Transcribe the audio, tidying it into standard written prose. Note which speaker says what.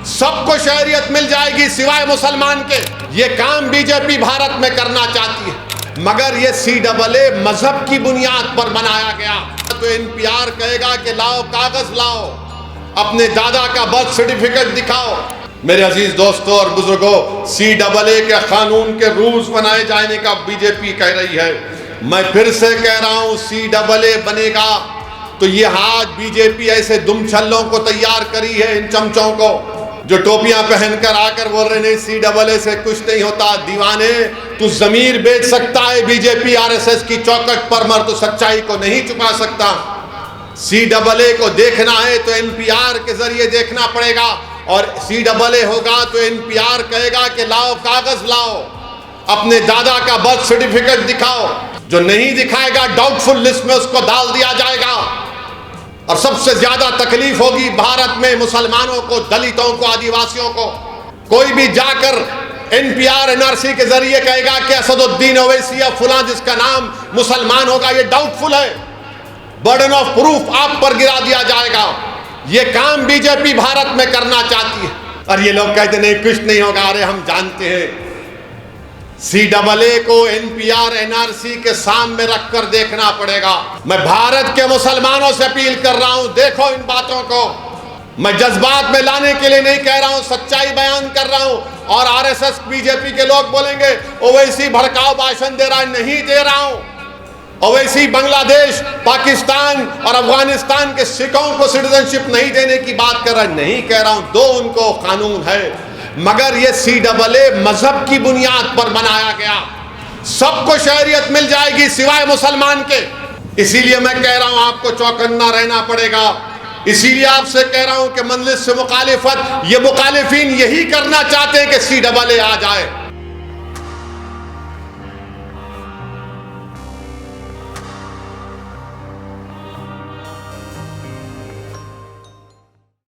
Speaker 1: सबको शहरियत मिल जाएगी सिवाय मुसलमान के। ये काम बीजेपी भारत में करना चाहती है, मगर ये CAA मजहब की बुनियाद पर बनाया गया। तो NPR कहेगा कि लाओ कागज लाओ, अपने दादा का बर्थ सर्टिफिकेट दिखाओ। मेरे अजीज दोस्तों और बुजुर्गों, CAA के कानून के रूल्स बनाए जाने का बीजेपी कह रही है। मैं फिर से कह रहा हूं, CAA बनेगा तो ये आज बीजेपी ऐसे दुमछल्लों को तैयार करी है, इन चमचों को जो टोपियां पहनकर आकर बोल रहे नहीं CAA से कुछ नहीं होता। दीवाने, तू जमीर बेच सकता है बीजेपी RSS की चौखट पर, मर तो सच्चाई को नहीं छुपा सकता। CAA को देखना है तो NPR के जरिए देखना पड़ेगा, और CAA होगा तो NPR कहेगा कि लाओ कागज लाओ, अपने दादा का बर्थ सर्टिफिकेट दिखाओ। जो नहीं दिखाएगा डाउटफुल लिस्ट में उसको डाल दिया जाएगा। और सबसे ज्यादा तकलीफ होगी भारत में मुसलमानों को, दलितों को, आदिवासियों को। कोई भी जाकर NPR NRC के जरिए कहेगा कि असदुद्दीन ओवैसी या फुला जिसका नाम मुसलमान होगा, ये डाउटफुल है। बर्डन ऑफ प्रूफ आप पर गिरा दिया जाएगा। ये काम बीजेपी भारत में करना चाहती है। और ये लोग कहते नहीं कुछ नहीं होगा। अरे हम जानते हैं, CAA को NPR NRC के सामने रखकर देखना पड़ेगा। मैं भारत के मुसलमानों से अपील कर रहा हूं, देखो इन बातों को। मैं जज्बात में लाने के लिए नहीं कह रहा हूं, सच्चाई बयान कर रहा हूं। और RSS बीजेपी के लोग बोलेंगे ओवैसी भड़काऊ भाषण दे रहा है, नहीं दे रहा हूं। ओवैसी बांग्लादेश, पाकिस्तान और अफगानिस्तान के सिखों को सिटीजनशिप नहीं देने की बात कर रहा है, नहीं कह रहा हूं। दो उनको कानून है, मगर ये CAA मजहब की बुनियाद पर बनाया गया। सबको शहरियत मिल जाएगी सिवाय मुसलमान के। इसीलिए मैं कह रहा हूं आपको चौकन्ना रहना पड़ेगा। इसीलिए आपसे कह रहा हूं कि मंजलिस से मुखालिफत, ये मुखालिफिन यही करना चाहते हैं कि CAA आ जाए।